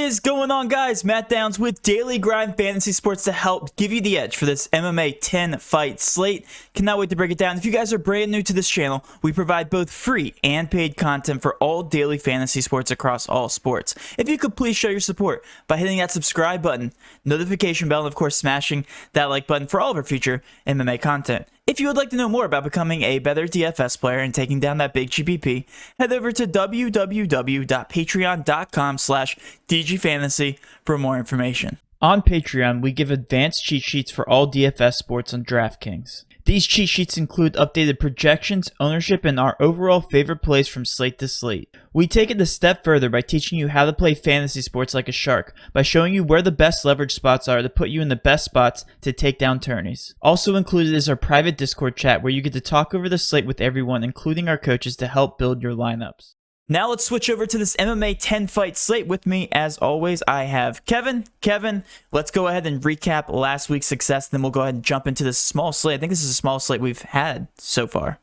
is going on, guys? Matt Downs with Daily Grind Fantasy Sports to help give you the edge for this MMA 10 fight slate. Cannot wait to break it down. If you guys are brand new to this channel, we provide both free and paid content for all daily fantasy sports across all sports. If you could please show your support by hitting that subscribe button, notification bell, and of course smashing that like button for all of our future MMA content. If you would like to know more about becoming a better DFS player and taking down that big GPP, head over to www.patreon.com/DGFantasy for more information. On Patreon, we give advanced cheat sheets for all DFS sports on DraftKings. These cheat sheets include updated projections, ownership, and our overall favorite plays from slate to slate. We take it a step further by teaching you how to play fantasy sports like a shark, by showing you where the best leverage spots are to put you in the best spots to take down tourneys. Also included is our private Discord chat where you get to talk over the slate with everyone, including our coaches, to help build your lineups. Now let's switch over to this MMA 10 fight slate. With me, as always, I have Kevin. Kevin, let's go ahead and recap last week's success, then we'll go ahead and jump into this small slate. I think this is the smallest slate we've had so far.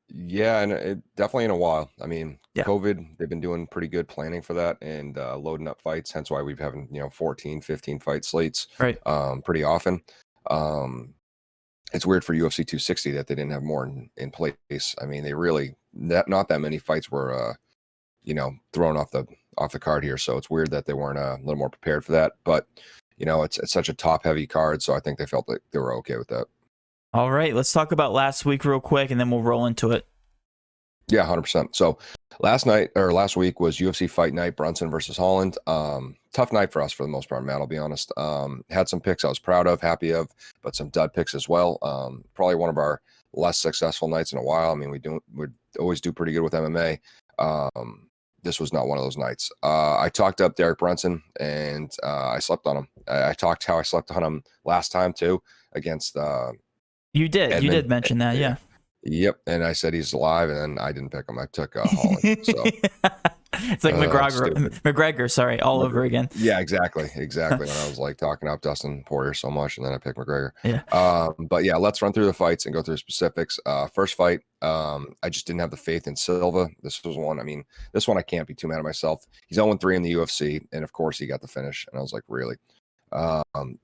Yeah, and it definitely in a while. I mean, Yeah. COVID, they've been doing pretty good planning for that and loading up fights. Hence why we've having 14, 15 fight slates Right. pretty often. It's weird for UFC 260 that they didn't have more in place. I mean, they really not that many fights were thrown off the card here. So it's weird that they weren't a little more prepared for that. But it's such a top heavy card, so I think they felt like they were okay with that. All right, let's talk about last week real quick, and then we'll roll into it. Yeah, 100%. So last week was UFC Fight Night, Brunson versus Holland. Tough night for us for the most part, Matt, I'll be honest. Had some picks I was proud of, happy of, but some dud picks as well. Probably one of our less successful nights in a while. I mean, we always do pretty good with MMA. This was not one of those nights. I talked up Derek Brunson, and I slept on him. I talked how I slept on him last time too against You did. Edmund. You did mention that, yeah. Yep, and I said he's alive, and then I didn't pick him. I took Holland. So it's like McGregor, all over again. Yeah, exactly. When I was like talking up Dustin Poirier so much, and then I picked McGregor. Yeah. But yeah, let's run through the fights and go through specifics. First fight, I just didn't have the faith in Silva. This was one. I mean, this one I can't be too mad at myself. He's 0-3 in the UFC, and of course he got the finish. And I was like, really?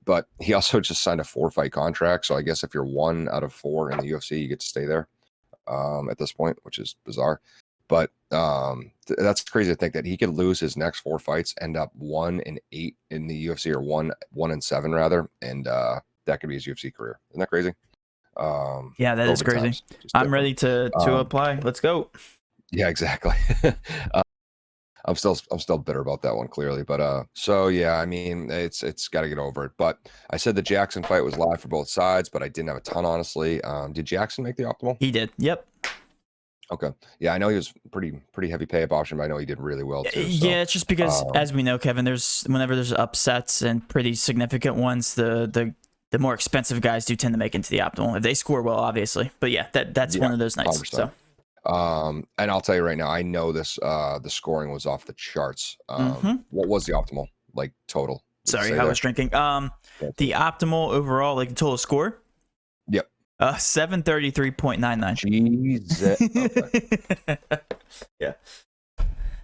But he also just signed a 4-fight contract. So I guess if you're 1 out of 4 in the UFC, you get to stay there at this point, which is bizarre. But that's crazy to think that he could lose his next 4 fights, end up 1-8 in the UFC, or 1-7 rather, and that could be his UFC career. Isn't that crazy? Yeah, that is crazy. I'm ready to apply. Let's go. Yeah, exactly. I'm still bitter about that one, clearly, but so yeah, I mean, it's got to get over it. But I said the Jackson fight was live for both sides, but I didn't have a ton, honestly. Did Jackson make the optimal? He did. Yep. Okay. Yeah, I know he was pretty heavy pay up option, but I know he did really well too. So, yeah, it's just because, as we know, Kevin, whenever there's upsets and pretty significant ones, the more expensive guys do tend to make into the optimal if they score well, obviously. But yeah, that's one of those nights. 100%. So. And I'll tell you right now, I know this. The scoring was off the charts. What was the optimal, like, total? Sorry, I was drinking. The optimal overall, like the total score. Yep. 733.99. Jesus. Okay. Yeah.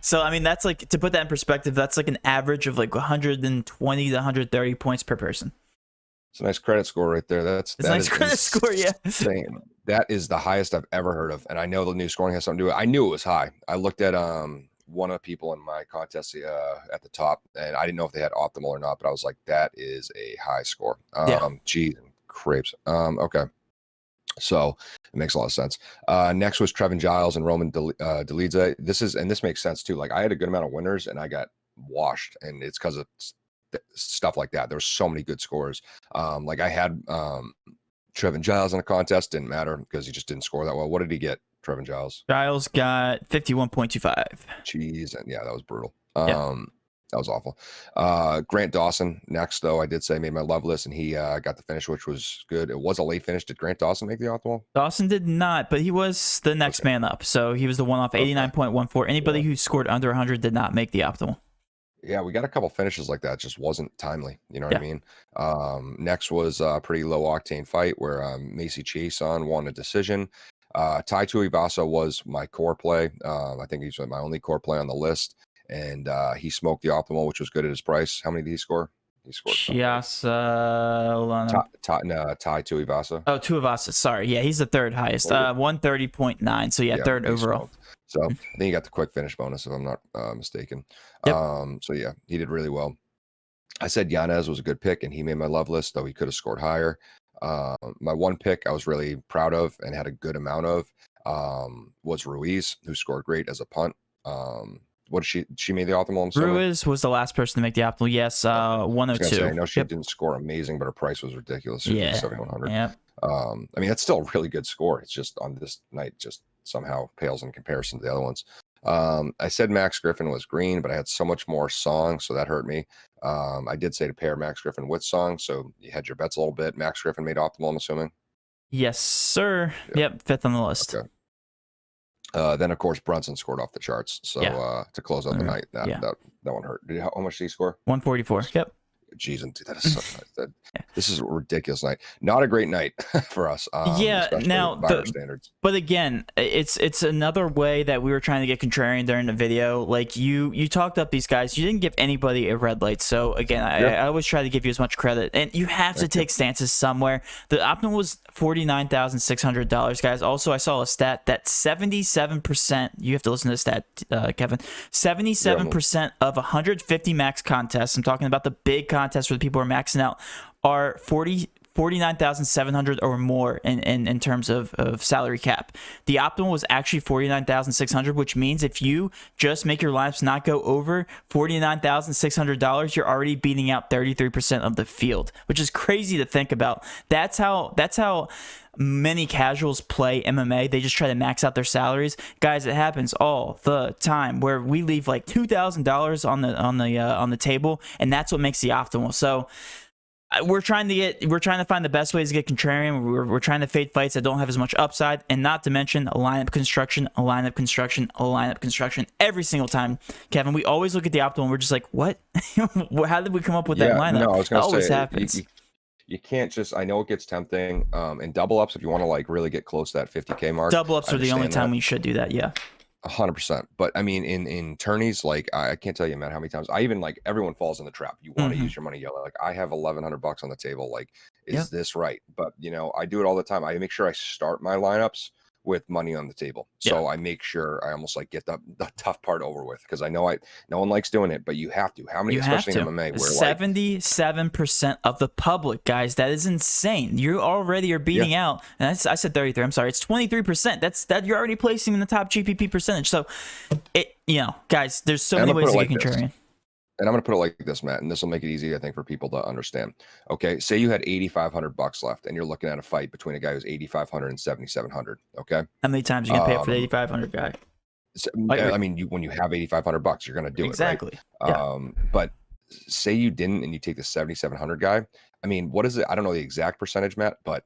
So I mean, that's like, to put that in perspective, that's like an average of like 120 to 130 points per person. It's a nice credit score right there. That's a nice credit score, yeah. That is the highest I've ever heard of, and I know the new scoring has something to do with it. I knew it was high. I looked at one of the people in my contest at the top, and I didn't know if they had optimal or not, but I was like, that is a high score. Geez, crepes. Okay, so it makes a lot of sense. Next was Trevin Giles and Roman Deleza. This makes sense too. Like, I had a good amount of winners, and I got washed, and it's because of stuff like that. There were so many good scores. Like, I had Trevin Giles in a contest, didn't matter because he just didn't score that well. What did he get, Trevin Giles? Giles got 51.25. Jeez, and yeah, that was brutal. Yeah. That was awful. Grant Dawson next, though, I did say made my love list, and he got the finish, which was good. It was a late finish. Did Grant Dawson make the optimal? Dawson did not, but he was the next man up. So he was the one off, 89.14. Anybody who scored under 100 did not make the optimal. Yeah, we got a couple finishes like that. Just wasn't timely. You know what I mean? Next was a pretty low octane fight where Macy Chiasson won a decision. Tai Tuivasa was my core play. I think he's my only core play on the list. and he smoked the optimal, which was good at his price. How many did he score? He scored Hold on. Ty Tuivasa. Oh, Tuivasa. Sorry. Yeah, he's the third highest. 130.9. So, yeah, third overall. Smoked. So, I think he got the quick finish bonus, if I'm not mistaken. Yep. So, yeah, he did really well. I said Yanez was a good pick, and he made my love list, though he could have scored higher. My one pick I was really proud of and had a good amount of was Ruiz, who scored great as a punt. What did she made the optimal? Ruiz was the last person to make the optimal. Yes, 102. I know she didn't score amazing, but her price was ridiculous. Yeah, 7,100. Yeah. I mean, that's still a really good score. It's just on this night, just somehow pales in comparison to the other ones. I said Max Griffin was green, but I had so much more Song, so that hurt me. I did say to pair Max Griffin with Song, so you had your bets a little bit. Max Griffin made optimal, I'm assuming. Yes, sir. Yep, fifth on the list. Okay. Then of course Brunson scored off the charts. So to close out the night, that one hurt. How much did he score? 144. Yep. Jeez, that is so this is a ridiculous night. Not a great night for us. Now by standards. But again, it's another way that we were trying to get contrarian during the video. Like you talked up these guys. You didn't give anybody a red light. So again, I always try to give you as much credit, and you have to take stances somewhere. The optimal was $49,600, guys. Also, I saw a stat that 77%. You have to listen to this stat, Kevin. 77% of 150 max contests. I'm talking about the big contests where the people are maxing out, are 49,700 or more in terms of salary cap. The optimal was actually 49,600, which means if you just make your lineups not go over $49,600, you're already beating out 33% of the field, which is crazy to think about. That's how many casuals play MMA. They just try to max out their salaries. Guys, it happens all the time where we leave like $2,000 on the table, and that's what makes the optimal. So we're trying to find the best ways to get contrarian. We're trying to fade fights that don't have as much upside, and not to mention a lineup construction every single time. Kevin, we always look at the optimal and we're just like, what? How did we come up with that lineup? No, I was gonna say, always happens. You can't just, I know it gets tempting. And double ups, if you want to like really get close to that 50K mark. Double ups are the only time we should do that. Yeah. 100%. But I mean, in tourneys, like I can't tell you, man, how many times I even like everyone falls in the trap. You want to use your money yellow. Like I have $1,100 on the table. Like, is this right? But you know, I do it all the time. I make sure I start my lineups with money on the table. So I make sure I almost like get the tough part over with, because I know no one likes doing it, but you have to. How many, especially in MMA, where 77% of the public, guys, that is insane. You already are beating out, and I said 33. I'm sorry, it's 23%. That you're already placing in the top GPP percentage. So guys, there's so many ways to get contrarian. And I'm going to put it like this, Matt, and this will make it easy, I think, for people to understand. Okay, say you had $8,500 left, and you're looking at a fight between a guy who's 8,500 and 7,700. Okay, how many times are you gonna pay for the 8,500 guy? So, I mean, when you have $8,500, you're going to do exactly. it, right? But say you didn't, and you take the 7,700 guy. I mean, what is it? I don't know the exact percentage, Matt, but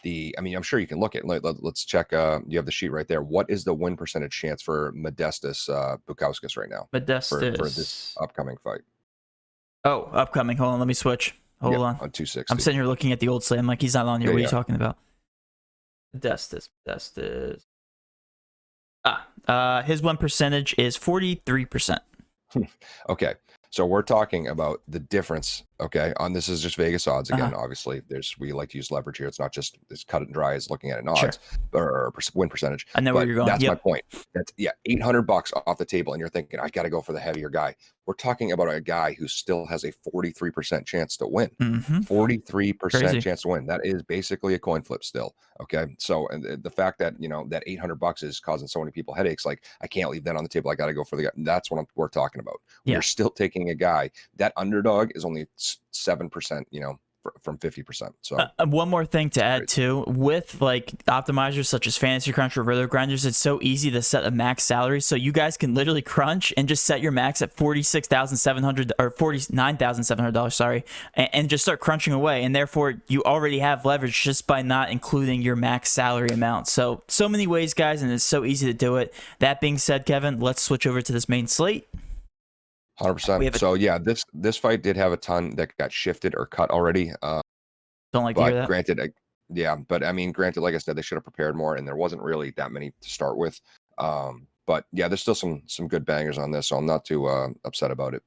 I'm sure you can look at. Let's check. You have the sheet right there. What is the win percentage chance for Modestas Bukauskas right now? Modestas for this upcoming fight. Oh, upcoming. Hold on, let me switch. Hold on. On 260. I'm sitting here looking at the old slate. I'm like, he's not on here. What are you talking about? Modestas. His win percentage is 43%. Okay. So we're talking about the difference, okay, on this is just Vegas odds again. Obviously, we like to use leverage here. It's not just as cut and dry as looking at an odds or win percentage. I know where you're going. That's my point. That's $800 off the table, and you're thinking, I got to go for the heavier guy. We're talking about a guy who still has a 43% chance to win. 43% chance to win. That is basically a coin flip still. Okay. So, and the fact that, that $800 is causing so many people headaches, like I can't leave that on the table. I got to go for the guy. That's what we're talking about. We're still taking a guy. That underdog is only 7%, from 50%. So one more thing to add too, with like optimizers such as Fantasy Crunch or Rotogrinders, it's so easy to set a max salary. So you guys can literally crunch and just set your max at $46,700 or $49,700, sorry, and just start crunching away. And therefore you already have leverage just by not including your max salary amount. So many ways, guys, and it's so easy to do it. That being said, Kevin, let's switch over to this main slate. 100%. So yeah, this fight did have a ton that got shifted or cut already. Don't like to hear that. Granted, but I mean, like I said, they should have prepared more, and there wasn't really that many to start with. But But yeah, there's still some good bangers on this, so I'm not too upset about it.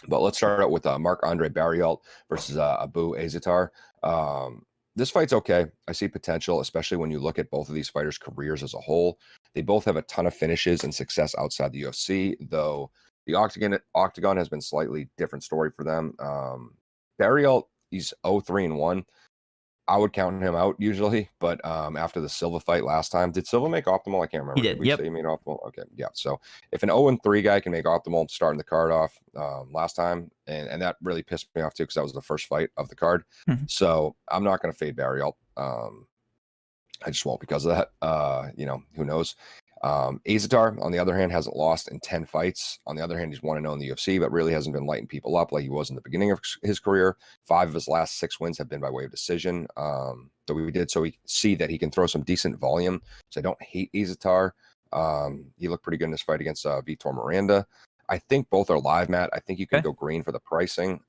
But let's start out with Marc-Andre Barriault versus Abu Azaitar. This fight's okay. I see potential, especially when you look at both of these fighters' careers as a whole. They both have a ton of finishes and success outside the UFC, though the Octagon has been slightly different story for them. Barriault, he's 0-3-1. I would count him out usually, but after the Silva fight last time, did Silva make optimal? I can't remember. He did. Did we say he made optimal? Okay, yeah. So if an 0-3 guy can make optimal, starting the card off last time, and that really pissed me off too because that was the first fight of the card. So I'm not going to fade Barriault. I just won't because of that. Who knows? Azaitar, on the other hand, hasn't lost in 10 fights. On the other hand, he's 1-0 in the UFC, but really hasn't been lighting people up like he was in the beginning of his career. 5 of his last 6 wins have been by way of decision. So we see that he can throw some decent volume. So I don't hate Azaitar. He looked pretty good in this fight against Vitor Miranda. I think both are live, Matt. I think you can go green for the pricing.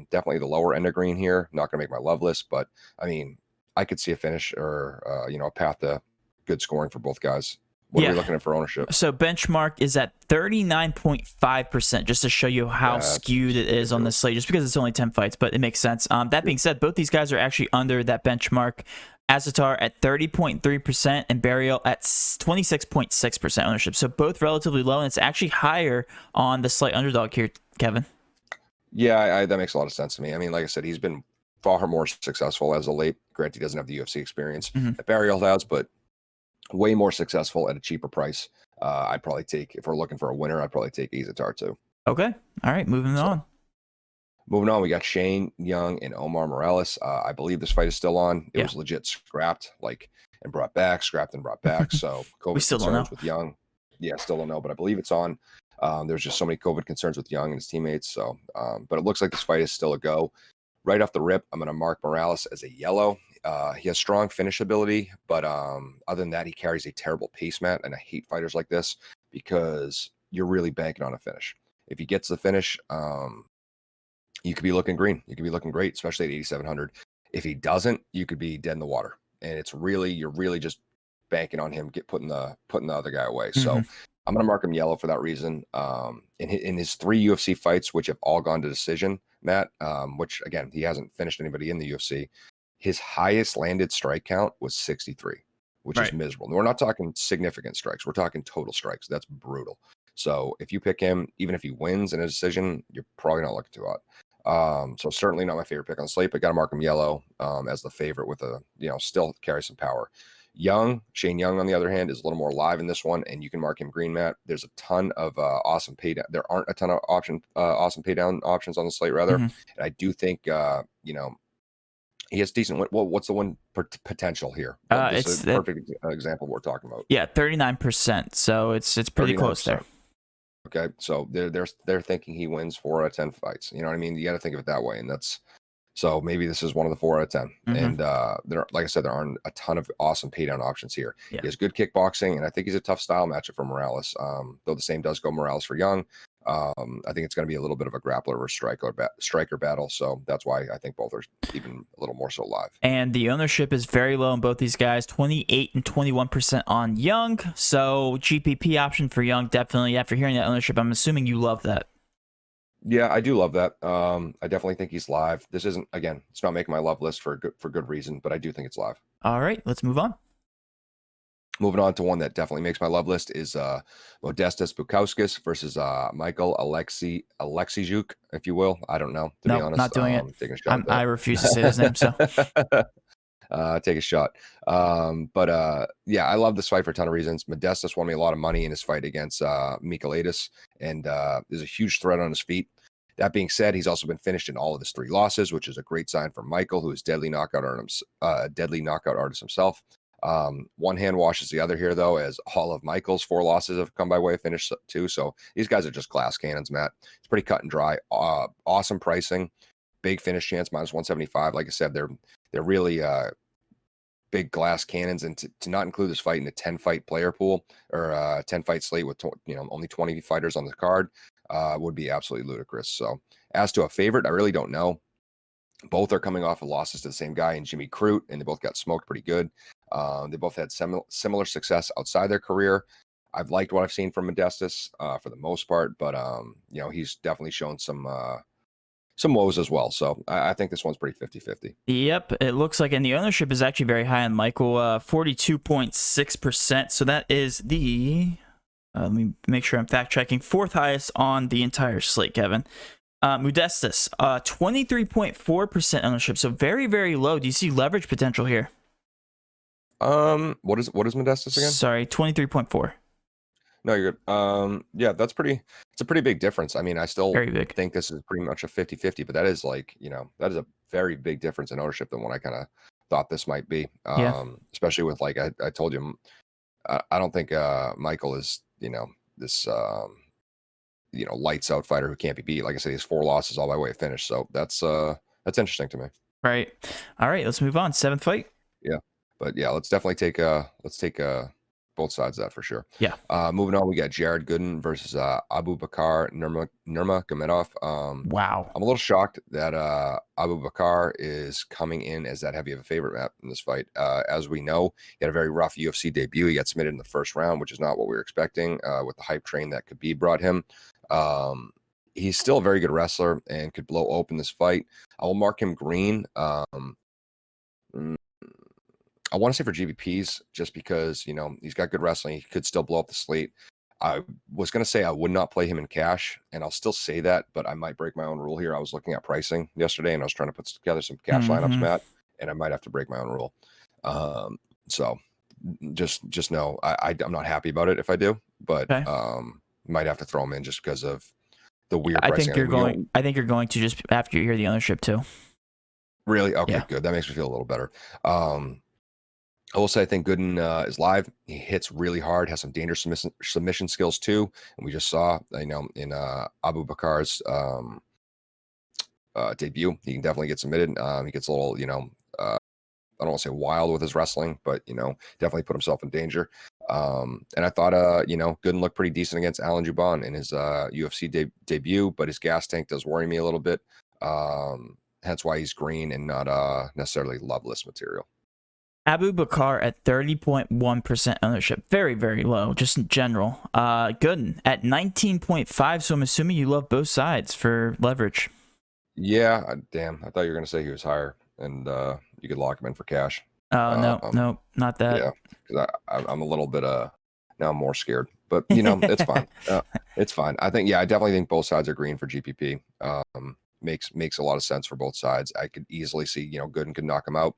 Definitely the lower end of green here. Not going to make my love list, but I mean, I could see a finish or a path to good scoring for both guys. What are we looking at for ownership? So benchmark is at 39.5%, just to show you how skewed it is on the slate, just because it's only 10 fights, but it makes sense. That being said, both these guys are actually under that benchmark. Azaitar at 30.3% and Barriault at 26.6% ownership. So both relatively low, and it's actually higher on the slight underdog here, Kevin. Yeah, that makes a lot of sense to me. I mean, like I said, he's been far more successful as of late. Granted, he doesn't have the UFC experience that Barriault has, but way more successful at a cheaper price. I'd probably take, if we're looking for a winner, I'd probably take Azaitar too. Okay. All right. Moving on, we got Shane Young and Omar Morales. I believe this fight is still on. It was legit scrapped, and brought back, scrapped and brought back. So COVID we still don't know with Young. Yeah, still don't know, but I believe it's on. There's just so many COVID concerns with Young and his teammates. So, but it looks like this fight is still a go. Right off the rip, I'm going to mark Morales as a yellow. He has strong finish ability, but other than that, he carries a terrible pace, Matt, and I hate fighters like this because you're really banking on a finish. If he gets the finish, you could be looking green. You could be looking great, especially at 8,700. If he doesn't, you could be dead in the water, and you're really just banking on him putting the other guy away. So I'm going to mark him yellow for that reason. In his 3 UFC fights, which have all gone to decision, Matt, which again, he hasn't finished anybody in the UFC. His highest landed strike count was 63, which is miserable. And we're not talking significant strikes. We're talking total strikes. That's brutal. So if you pick him, even if he wins in a decision, you're probably not looking too hot. So certainly not my favorite pick on the slate, but got to mark him yellow as the favorite with still carry some power. Shane Young, on the other hand, is a little more live in this one, and you can mark him green, Matt. There's a ton of awesome pay down. There aren't a ton of awesome pay down options on the slate, rather. And I do think, he has decent. What's the one potential here? It's a perfect example of what we're talking about. Yeah, 39%. So it's pretty 39%. Close there. Okay, so they're thinking he wins 4 out of 10 fights. You know what I mean? You got to think of it that way, and that's. So maybe this is one of the 4 out of 10. And like I said, there aren't a ton of awesome pay down options here. He has good kickboxing, and I think he's a tough style matchup for Morales. Though the same does go Morales for Young. I think it's going to be a little bit of a grappler or striker battle. So that's why I think both are even a little more so live. And the ownership is very low in both these guys, 28 and 21% on Young. So GPP option for Young, definitely. After hearing that ownership, I'm assuming you love that. Yeah, I do love that. I definitely think he's live. This isn't, again, it's not making my love list for good reason, but I do think it's live. All right, let's move on. Moving on to one that definitely makes my love list is Modestas Bukauskas versus Michael Alexijuk, if you will. I don't know, to be honest. Not doing it. Taking a shot I refuse to say his name, so. Take a shot. Yeah, I love this fight for a ton of reasons. Modestas won me a lot of money in his fight against Michailidis, and there's a huge threat on his feet. That being said, he's also been finished in all of his 3 losses, which is a great sign for Michael, who is deadly knockout artist himself. One hand washes the other here, though, as all of Michael's 4 losses have come by way of finish too. So these guys are just glass cannons, Matt. It's pretty cut and dry. Awesome pricing, big finish chance, -175. Like I said, they're really big glass cannons, and to not include this fight in a 10-fight player pool or a 10-fight slate with only 20 fighters on the card would be absolutely ludicrous. So as to a favorite, I really don't know. Both are coming off of losses to the same guy in Jimmy Crute, and they both got smoked pretty good. They both had similar success outside their career. I've liked what I've seen from Modestas for the most part, but you know, he's definitely shown some woes as well. So I think this one's pretty 50-50. Yep, it looks like, and the ownership is actually very high on Michael, 42.6%. So that is the, let me make sure I'm fact checking, fourth highest on the entire slate, Kevin. Modestas, 23.4% ownership, so very, very low. Do you see leverage potential here? What is Modestas again? Sorry, 23.4. No, you're good. Yeah, it's a pretty big difference. I mean, I still think this is pretty much a 50-50, but that is like, you know, that is a very big difference in ownership than what I kind of thought this might be. Especially with, like, I told you, I don't think Michael is, you know, this you know, lights out fighter who can't be beat. Like I said, he's 4 losses all by way of finish. So that's interesting to me. Right. All right, let's move on. 7th fight. Yeah. But yeah, let's definitely take both sides of that for sure. Yeah. Moving on, we got Jared Gooden versus Abu Bakar Nurmagomedov. Wow. I'm a little shocked that Abu Bakar is coming in as that heavy of a favorite map in this fight. As we know, he had a very rough UFC debut. He got submitted in the first round, which is not what we were expecting with the hype train that Khabib brought him. He's still a very good wrestler and could blow open this fight. I will mark him green. I want to say for GPP's, just because, you know, he's got good wrestling. He could still blow up the slate. I was going to say I would not play him in cash, and I'll still say that, but I might break my own rule here. I was looking at pricing yesterday, and I was trying to put together some cash lineups, Matt, and I might have to break my own rule. So just know I'm not happy about it if I do, but might have to throw him in just because of the weird pricing. I think you're going to just after you hear the ownership too. Really? Okay, good. That makes me feel a little better. I will say I think Gooden is live. He hits really hard, has some dangerous submission skills too. And we just saw, you know, in Abu Bakar's debut, he can definitely get submitted. He gets a little, you know, I don't want to say wild with his wrestling, but, you know, definitely put himself in danger. And I thought, you know, Gooden looked pretty decent against Alan Juban in his UFC debut, but his gas tank does worry me a little bit. Hence why he's green and not necessarily Loveless material. Abu Bakar at 30.1% ownership. Very, very low, just in general. Gooden at 19.5%, so I'm assuming you love both sides for leverage. Yeah, damn. I thought you were going to say he was higher, and you could lock him in for cash. Oh, no, not that. Yeah, because I'm a little bit, now I'm more scared. But, you know, it's fine. It's fine. I definitely think both sides are green for GPP. Makes a lot of sense for both sides. I could easily see, you know, Gooden could knock him out.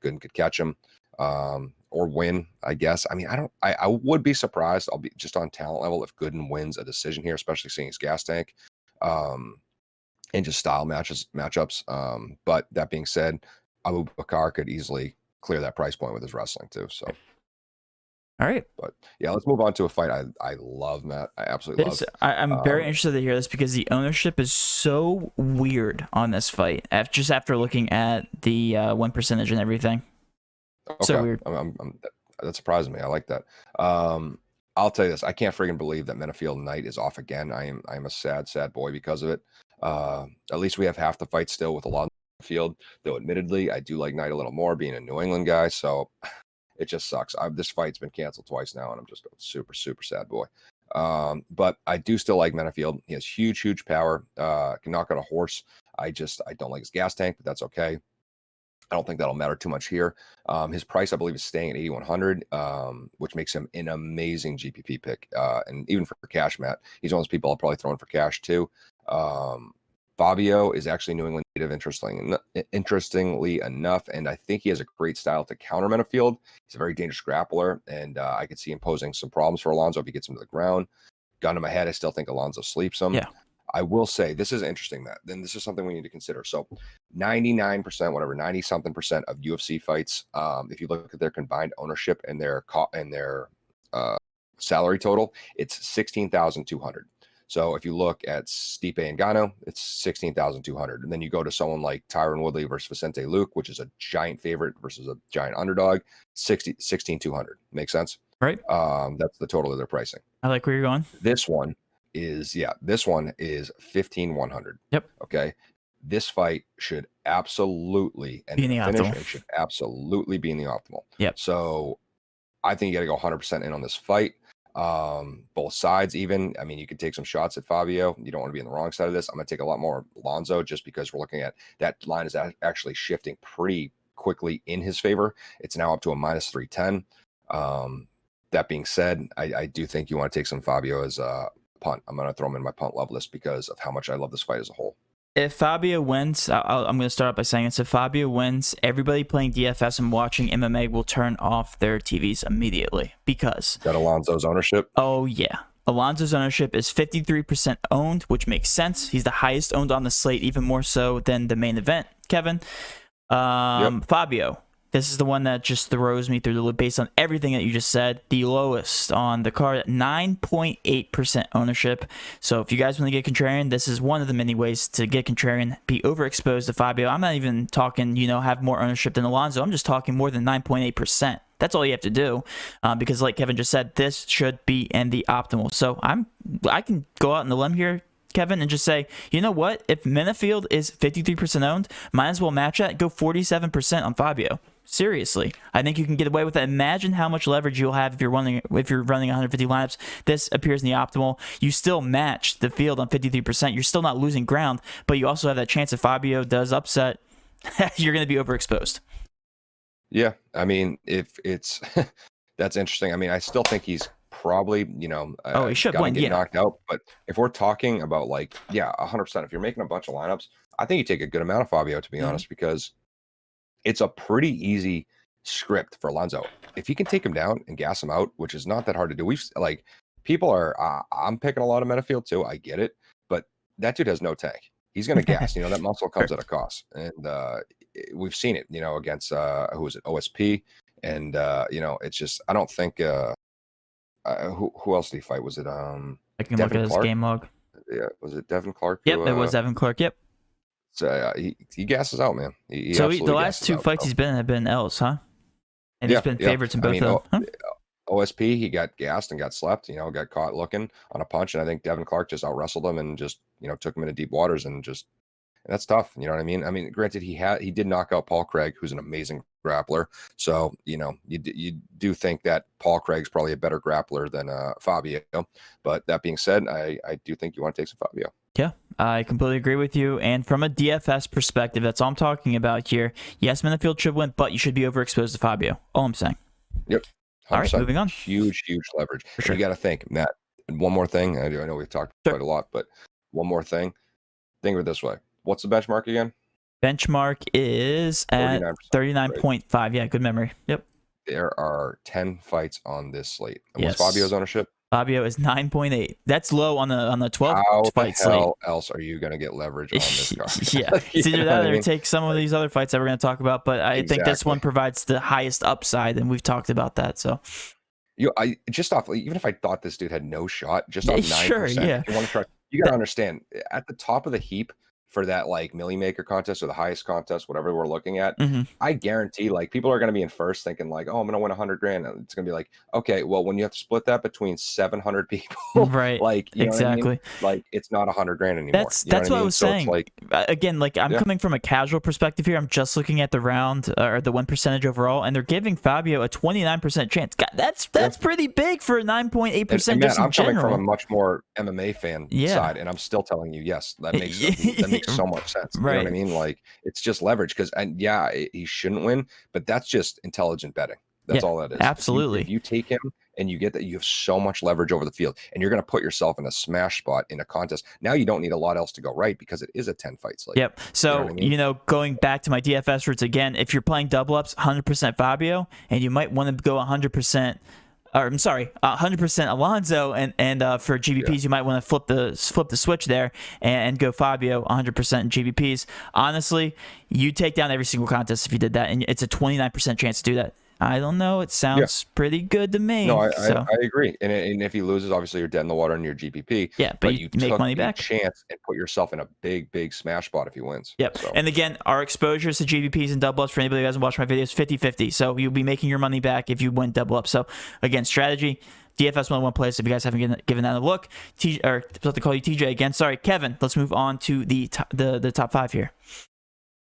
Gooden could catch him or win, I guess. I mean, I would be surprised. I'll be just on talent level if Gooden wins a decision here, especially seeing his gas tank and just style matchups. But that being said, Abu Bakar could easily clear that price point with his wrestling too. So. All right. But yeah, let's move on to a fight I love, Matt. I absolutely love. I'm very interested to hear this because the ownership is so weird on this fight. Just after looking at the win percentage and everything. Okay. So weird. That surprised me. I like that. I'll tell you this. I can't friggin' believe that Menafield Knight is off again. I am a sad boy because of it. At least we have half the fight still with Alonzo Field, though admittedly I do like Knight a little more being a New England guy. So it just sucks. This fight's been canceled twice now, and I'm just a super sad boy. But I do still like Menafield. He has huge power. Can knock out a horse. I don't like his gas tank, but that's okay. I don't think that'll matter too much here. His price, I believe, is staying at 8,100, which makes him an amazing GPP pick. And even for cash, Matt, he's one of those people I'll probably throw in for cash too. Fabio is actually New England native, interestingly enough, and I think he has a great style to counter Menafield. He's a very dangerous grappler, and I could see him posing some problems for Alonzo if he gets him to the ground. Gun to my head, I still think Alonzo sleeps him. Yeah. I will say, this is interesting, Matt. Then this is something we need to consider. So 99%, whatever, 90-something% of UFC fights, if you look at their combined ownership and their salary total, it's 16,200. So if you look at Stipe and Ngannou, it's 16,200. And then you go to someone like Tyron Woodley versus Vicente Luque, which is a giant favorite versus a giant underdog, 16,200. Make sense? Right. That's the total of their pricing. I like where you're going. This one is 15,100. Yep. Okay. This fight should absolutely, and the finish should absolutely be in the optimal. Yep. So I think you got to go 100% in on this fight. both sides even. I mean, you could take some shots at Fabio. You don't want to be on the wrong side of this. I'm going to take a lot more Alonso just because we're looking at that line is actually shifting pretty quickly in his favor. It's now up to a -310. That being said, I do think you want to take some Fabio as a punt. I'm going to throw him in my punt love list because of how much I love this fight as a whole. If Fabio wins, I'm going to start out by saying this. If Fabio wins, everybody playing DFS and watching MMA will turn off their TVs immediately because... That Alonso's ownership? Oh, yeah. Alonso's ownership is 53% owned, which makes sense. He's the highest owned on the slate, even more so than the main event, Kevin. Yep. Fabio. This is the one that just throws me through the loop based on everything that you just said. The lowest on the card at 9.8% ownership. So if you guys want to get contrarian, this is one of the many ways to get contrarian. Be overexposed to Fabio. I'm not even talking, have more ownership than Alonso. I'm just talking more than 9.8%. That's all you have to do, because like Kevin just said, this should be in the optimal. So I can go out on the limb here, Kevin, and just say, you know what? If Minifield is 53% owned, might as well match that. Go 47% on Fabio. Seriously, I think you can get away with that. Imagine how much leverage you'll have if you're running 150 lineups. This appears in the optimal. You still match the field on 53%. You're still not losing ground, but you also have that chance if Fabio does upset, you're going to be overexposed. Yeah, I mean, if it's that's interesting. I mean, I still think he's probably, he should win, get knocked out. But if we're talking about 100%, if you're making a bunch of lineups, I think you take a good amount of Fabio, to be honest, because it's a pretty easy script for Alonso. If he can take him down and gas him out, which is not that hard to do. People are, I'm picking a lot of Metafield too. I get it, but that dude has no tank. He's going to gas. That muscle comes at a cost, and we've seen it. Against who was it, OSP, and it's just I don't think who else did he fight? Was it I can look at his game log. Yeah, was it Devin Clark? Yep, it was Devin Clark. Yep. So he gasses out, man. So the last two fights he's been in have been L's, huh? And he's been favorites in both of them. OSP, he got gassed and got slept, got caught looking on a punch. And I think Devin Clark just out-wrestled him and just, took him into deep waters and that's tough. You know what I mean? I mean, granted, he did knock out Paul Craig, who's an amazing grappler. So, you do think that Paul Craig's probably a better grappler than Fabio. But that being said, I do think you want to take some Fabio. Yeah, I completely agree with you. And from a DFS perspective, that's all I'm talking about here. Yes, Minifield should win, but you should be overexposed to Fabio. All I'm saying. Yep. 100%. All right, moving on. Huge leverage. For sure. You got to think, Matt. And one more thing. I know we've talked quite a lot, but one more thing. Think of it this way. What's the benchmark again? Benchmark is at 39.5. Right? Yeah, good memory. Yep. There are 10 fights on this slate. And yes. What's Fabio's ownership? Fabio is 9.8. That's low on the 12 fight slate. How else are you going to get leverage on this card? Yeah, it's either that or take some of these other fights that we're going to talk about. But I think this one provides the highest upside, and we've talked about that. So, I just off, even if I thought this dude had no shot, just off 9%, sure, yeah. If you want to try, you got to understand at the top of the heap for that Millie Maker contest or the highest contest, whatever we're looking at, I guarantee people are going to be in first thinking oh, I'm going to win $100,000. It's going to be okay, well, when you have to split that between 700 people, right? Exactly. It's not $100,000 anymore. That's what I was saying. Again, I'm coming from a casual perspective here. I'm just looking at the round or the win percentage overall, and they're giving Fabio a 29% chance. God, that's pretty big for 9.8%. Just in I'm general. coming from a much more MMA fan side, and I'm still telling you, yes, that makes so much sense. Right. You know what I mean? It's just leverage because, he shouldn't win, but that's just intelligent betting. That's all that is. Absolutely. If you take him and you get that, you have so much leverage over the field, and you're going to put yourself in a smash spot in a contest. Now you don't need a lot else to go right because it is a 10 fight slate. Yep. So, going back to my DFS roots again, if you're playing double ups, 100% Fabio, and you might want to go 100%. Or I'm sorry, 100% Alonso, and for GPPs you might want to flip the switch there and go Fabio 100% GPPs. Honestly, you take down every single contest if you did that, and it's a 29% chance to do that. I don't know. It sounds pretty good to me. No, I agree. And if he loses, obviously you're dead in the water in your GPP. Yeah, but you make money back. Chance and put yourself in a big smash spot if he wins. Yep. So. And again, our exposures to GPPs and double ups for anybody who hasn't watched my videos 50-50. So you'll be making your money back if you win double up. So again, strategy. DFS 101 place. If you guys haven't given that a look, supposed to call you TJ again. Sorry, Kevin. Let's move on to the top 5 here.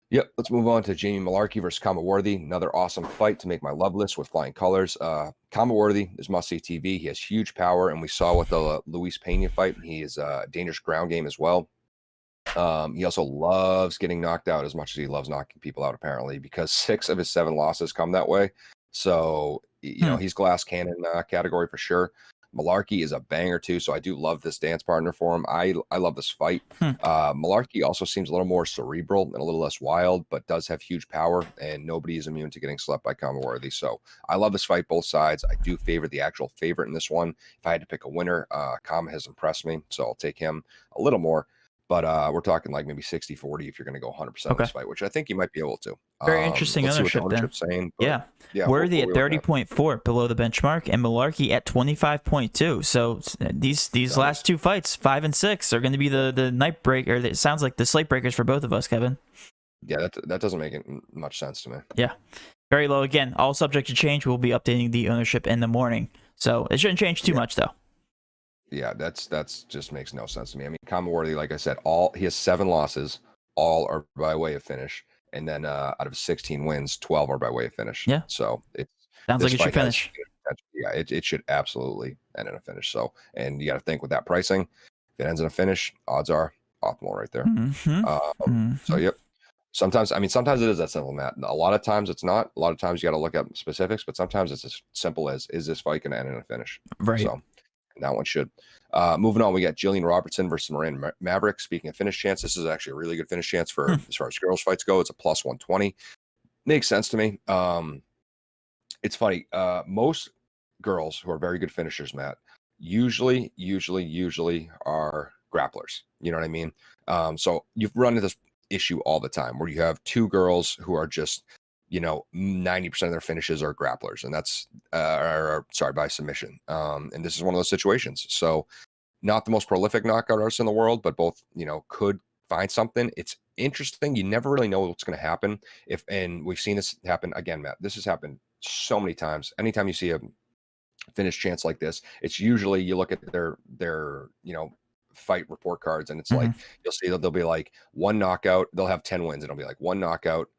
Yep, let's move on to Jamie Malarkey versus Worthy. Another awesome fight to make my love list with flying colors. Worthy is must-see TV. He has huge power, and we saw with the Luis Pena fight, he is a dangerous ground game as well. He also loves getting knocked out as much as he loves knocking people out, apparently, because 6 of his 7 losses come that way. So, he's glass cannon category for sure. Malarkey is a banger too, so I do love this dance partner for him. I love this fight. Malarkey also seems a little more cerebral and a little less wild, but does have huge power, and nobody is immune to getting slept by Worthy. So I love this fight, both sides. I do favor the actual favorite in this one. If I had to pick a winner, Kama has impressed me, so I'll take him a little more. But we're talking like maybe 60-40 if you're going to go 100% on this fight, which I think you might be able to. Very interesting ownership then. Saying, yeah. Worthy at 30.4 below the benchmark, and Malarkey at 25.2. So these last 2 fights, 5 and 6, are going to be the night break, or it sounds like the slate breakers for both of us, Kevin. Yeah, that doesn't make much sense to me. Yeah. Very low. Again, all subject to change. We'll be updating the ownership in the morning. So it shouldn't change too much, though. Yeah, that's just makes no sense to me. I mean, Worthy, like I said, he has 7 losses, all are by way of finish, and then out of 16 wins, 12 are by way of finish. Yeah. So sounds like it should finish. Yeah, it should absolutely end in a finish. So, and you got to think with that pricing, if it ends in a finish, odds are optimal right there. So yep. Sometimes it is that simple, Matt. A lot of times it's not. A lot of times you got to look at specifics, but sometimes it's as simple as, is this fight going to end in a finish? Right. So that one should. Moving on, we got Jillian Robertson versus Miranda Maverick. Speaking of finish chance, this is actually a really good finish chance for as far as girls fights go. It's a plus 120. Makes sense to me. It's funny. Most girls who are very good finishers, Matt, usually are grapplers. You know what I mean? So you've run into this issue all the time where you have 2 girls who are just 90% of their finishes are grapplers, and that's by submission. And this is one of those situations. So not the most prolific knockout artists in the world, but both, could find something. It's interesting. You never really know what's going to happen and we've seen this happen again, Matt. This has happened so many times. Anytime you see a finish chance like this, it's usually you look at their fight report cards, and it's like you'll see that they'll be like 1 knockout, they'll have 10 wins, and it'll be like 1 knockout,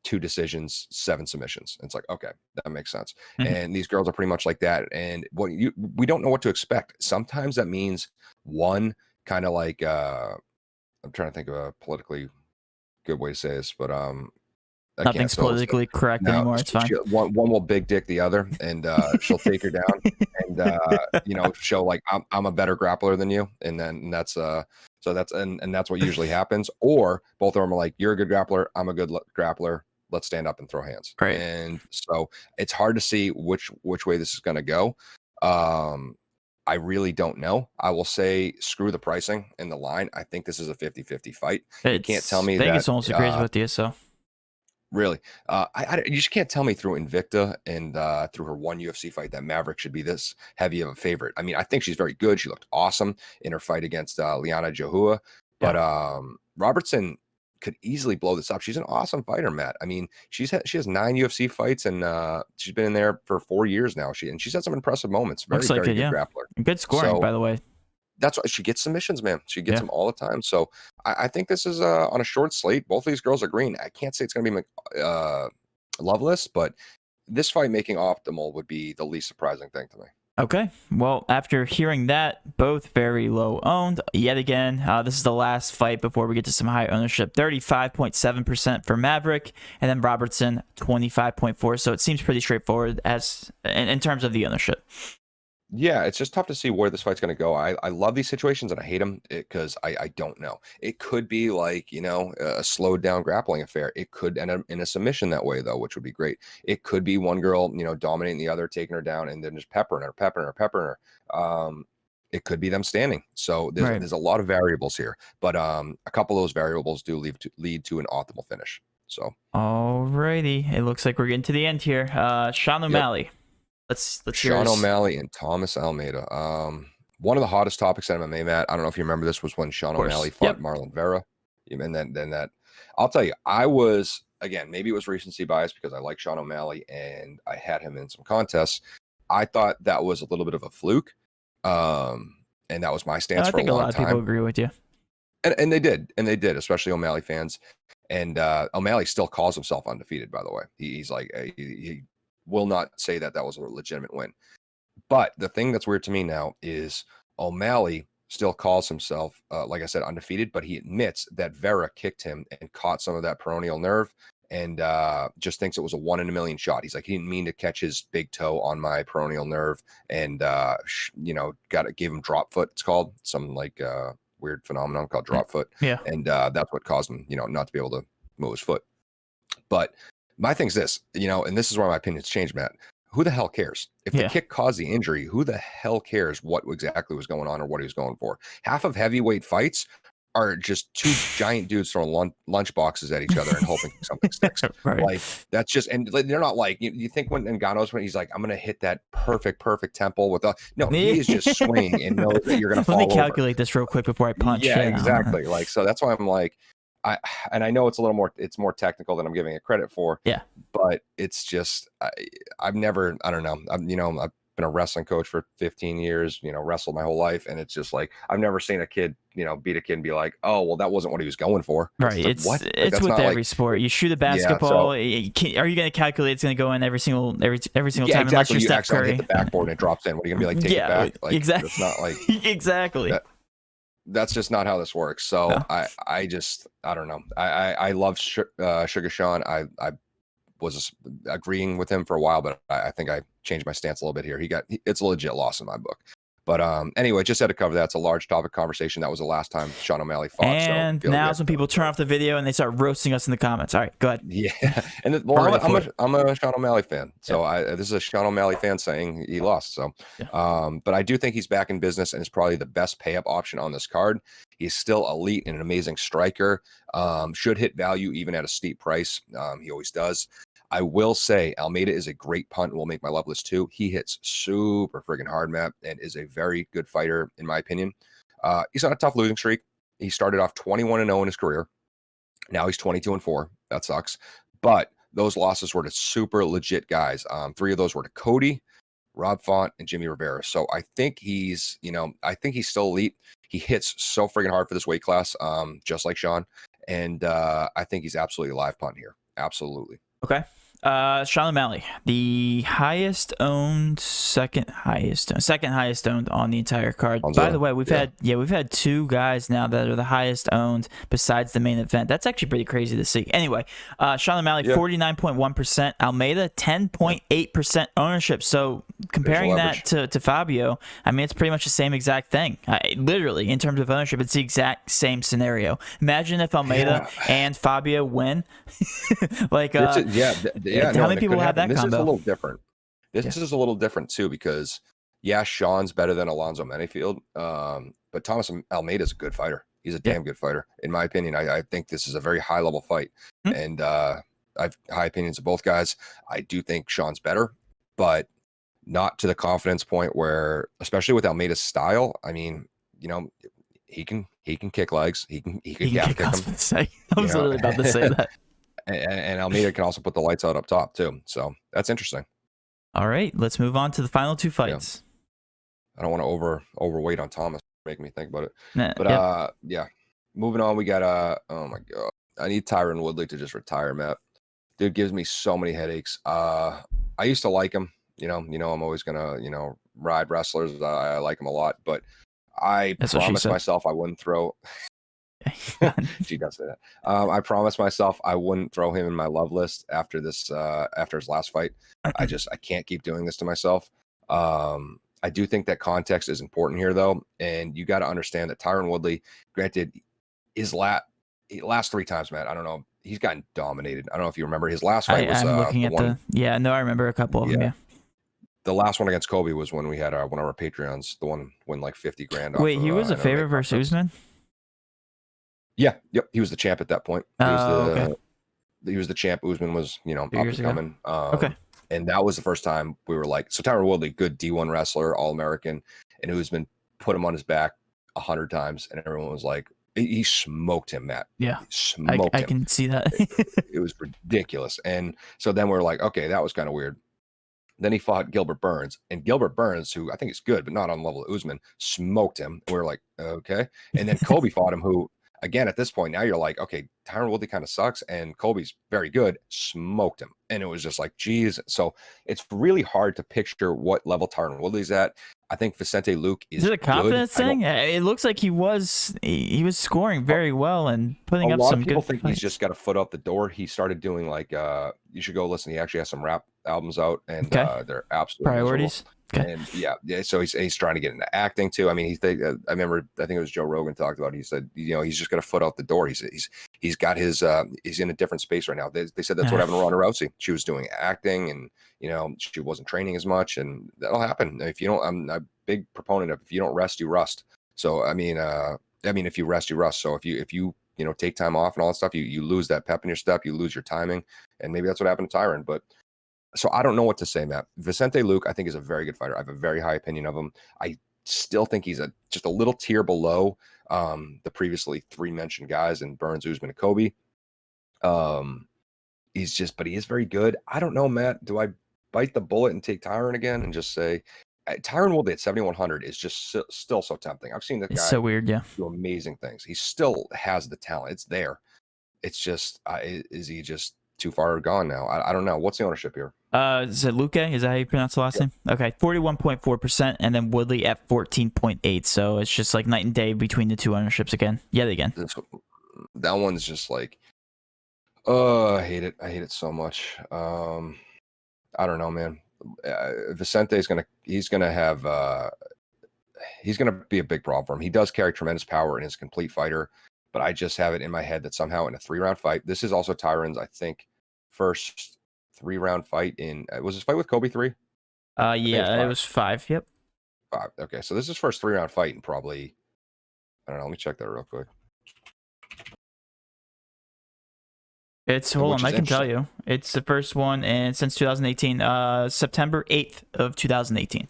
2 decisions, 7 submissions. And it's like, okay, that makes sense. And these girls are pretty much like that. And we don't know what to expect. Sometimes that means one kind of like I'm trying to think of a politically good way to say this, but nothing's politically correct anymore. It's fine. One will big dick the other, and she'll take her down, and show like I'm a better grappler than you, and that's that's what usually happens. Or both of them are like, you're a good grappler, I'm a good grappler. Let's stand up and throw hands. Right. And so it's hard to see which way this is going to go. I really don't know. I will say screw the pricing and the line. I think this is a 50-50 fight. You can't tell me Vegas almost agrees with you, so. Really, you just can't tell me through Invicta and through her one UFC fight that Maverick should be this heavy of a favorite. I mean, I think she's very good. She looked awesome in her fight against Liana Johua, but Robertson could easily blow this up. She's an awesome fighter, Matt. I mean, she has 9 UFC fights, and she's been in there for 4 years now. She's had some impressive moments. Very good grappler. Good scoring, by the way. That's why she gets submissions, man. She gets them all the time. So I think this is on a short slate. Both of these girls are green. I can't say it's going to be Loveless, but this fight making optimal would be the least surprising thing to me. Okay. Well, after hearing that, both very low owned. Yet again, this is the last fight before we get to some high ownership. 35.7% for Maverick, and then Robertson 25.4%. So it seems pretty straightforward as in terms of the ownership. Yeah, it's just tough to see where this fight's going to go. I love these situations, and I hate them because I don't know. It could be like, a slowed down grappling affair. It could end up in a submission that way, though, which would be great. It could be one girl, dominating the other, taking her down, and then just peppering her. It could be them standing. So there's a lot of variables here, but a couple of those variables do lead to an optimal finish. So, alrighty, it looks like we're getting to the end here. Sean O'Malley. Yep. Let's Sean O'Malley and Thomas Almeida. One of the hottest topics in MMA, Matt. I don't know if you remember this, was when Sean O'Malley fought Marlon Vera. And then that, I'll tell you, I was, again, maybe it was recency bias because I like Sean O'Malley and I had him in some contests. I thought that was a little bit of a fluke. And that was my stance for a long time. I think a lot of people agree with you. And they did, especially O'Malley fans. And O'Malley still calls himself undefeated, by the way. He's like, he will not say that was a legitimate win. But the thing that's weird to me now is O'Malley still calls himself, like I said, undefeated, but he admits that Vera kicked him and caught some of that peroneal nerve, and just thinks it was a 1 in a million shot. He's like, he didn't mean to catch his big toe on my peroneal nerve, and gave him drop foot. It's called some like weird phenomenon called drop foot. Yeah. And that's what caused him, not to be able to move his foot. But my thing's this, and this is where my opinion's changed, Matt. Who the hell cares? If the kick caused the injury, who the hell cares what exactly was going on or what he was going for? Half of heavyweight fights are just two giant dudes throwing lunch boxes at each other and hoping something sticks. Right. Like, that's just, and they're not like, you think when Ngannou's, when he's like, I'm going to hit that perfect temple with no, he is just swinging and knows that you're going to fall over. Let me calculate this real quick before I punch. Yeah, exactly. Like, so that's why I'm like, I know it's more technical than I'm giving it credit for. Yeah. But it's just, I've never, I don't know. I've been a wrestling coach for 15 years, wrestled my whole life. And it's just like, I've never seen a kid, beat a kid and be like, oh, well, that wasn't what he was going for. Right. It's like, what? It's with every sport. You shoot a basketball. Are you going to calculate it's going to go in every single time exactly. unless you're Steph actually Curry? Hit the backboard and it drops in. What are you going to be like, take it back? Like, exactly. It's not like exactly. That's just not how this works. So no. I don't know. I love Sugar Sean. I was agreeing with him for a while, but I think I changed my stance a little bit here. It's a legit loss in my book. But anyway, just had to cover that. It's a large topic conversation. That was the last time Sean O'Malley fought. And now some people turn off the video and they start roasting us in the comments. All right, go ahead. Yeah, and I'm a Sean O'Malley fan. So this is a Sean O'Malley fan saying he lost. So, but I do think he's back in business and is probably the best pay-up option on this card. He's still elite and an amazing striker. Should hit value even at a steep price. He always does. I will say Almeida is a great punt and will make my love list too. He hits super friggin' hard, Matt, and is a very good fighter, in my opinion. He's on a tough losing streak. He started off 21-0 in his career. Now he's 22-4. That sucks. But those losses were to super legit guys. 3 of those were to Cody, Rob Font, and Jimmy Rivera. So I think he's still elite. He hits so friggin' hard for this weight class, just like Sean. And I think he's absolutely a live punt here. Absolutely. Okay. Sean O'Malley, the second highest owned on the entire card. By the way, we've had 2 guys now that are the highest owned besides the main event. That's actually pretty crazy to see. Anyway, Sean O'Malley, 49.1%. Almeida, 10.8% ownership. So comparing that to Fabio, I mean, it's pretty much the same exact thing. Literally, in terms of ownership, it's the exact same scenario. Imagine if Almeida and Fabio win. Like, how many people have that this combo? Is a little different. This is a little different too, because Sean's better than Alonzo Menifield, but Thomas Almeida is a good fighter. He's a damn good fighter, in my opinion. I think this is a very high level fight, and I have high opinions of both guys. I do think Sean's better, but not to the confidence point where, especially with Almeida's style. I mean, he can kick legs. He can kick him. I was literally about to say that. And Almeida can also put the lights out up top too. So that's interesting. All right, let's move on to the final 2 fights. I don't want to overweight on Thomas, making me think about it. But moving on, we got oh my god, I need Tyron Woodley to just retire, Matt. Dude gives me so many headaches. I used to like him. I'm always gonna ride wrestlers. I like him a lot, but I promised myself I wouldn't throw. She does say that. I promised myself I wouldn't throw him in my love list after this, after his last fight. I can't keep doing this to myself. I do think that context is important here, though, and you got to understand that Tyron Woodley, granted, his last 3 times, man, I don't know, he's gotten dominated. I don't know if you remember his last fight was. I'm looking at I remember a couple of them. Yeah. The last one against Kobe was when we had one of our Patreons, the one win like 50 grand. Wait, he was a favorite versus Usman? Yeah, yep. He was the champ at that point. He was the champ. Usman was, up and coming. Okay. And that was the first time we were like, so Tyron Woodley, good D1 wrestler, All-American, and Usman put him on his back 100 times, and everyone was like, he smoked him, Matt. Yeah, smoked him. I can see that. It was ridiculous. And so then we're like, okay, that was kind of weird. Then he fought Gilbert Burns, and Gilbert Burns, who I think is good, but not on the level of Usman, smoked him. And we were like, okay. And then Kobe fought him, who again, at this point, now you're like, okay, Tyron Woodley kind of sucks, and Colby's very good. Smoked him, and it was just like, geez. So it's really hard to picture what level Tyron Woodley's at. I think Vicente Luque is it a confidence good. thing? It looks like he was scoring very well and putting up some good. A lot of people think fights. he's just got a foot out the door. He started doing like you should go listen. He actually has some rap albums out, and they're absolutely priorities. Miserable. Okay. And yeah. So he's trying to get into acting too. I mean, I remember, I think it was Joe Rogan talked about it. He said, he's just got a foot out the door. He's got his he's in a different space right now. They said that's what happened to Ronda Rousey. She was doing acting, and she wasn't training as much, and that'll happen if you don't. I'm a big proponent of if you don't rest, you rust. So I mean, if you rest, you rust. So if you take time off and all that stuff, you lose that pep in your step, you lose your timing, and maybe that's what happened to Tyron. But so I don't know what to say, Matt. Vicente Luque, I think, is a very good fighter. I have a very high opinion of him. I still think he's just a little tier below the previously 3 mentioned guys in Burns, Usman, and Kobe. But he is very good. I don't know, Matt. Do I bite the bullet and take Tyron again and just say Tyron Woodley at 7,100 is just still so tempting. I've seen the guy so weird, do amazing things. He still has the talent. It's there. It's just, is he just too far gone now? I don't know. What's the ownership here? Is it Luque? Is that how you pronounce the last name? Okay, 41.4%, and then Woodley at 14.8. So it's just like night and day between the two ownerships again. That one's just like, I hate it. I hate it so much. I don't know, man. Vicente's gonna be a big problem for him. He does carry tremendous power in his complete fighter, but I just have it in my head that somehow in a 3-round fight, this is also Tyron's, I think, first 3-round fight in was his fight with Kobe 3? Yeah, it was 5. Yep. 5. Okay, so this is his first 3-round fight in probably, I don't know. Let me check that real quick. Hold on, I can tell you. It's the first one and since 2018, September 8th of 2018.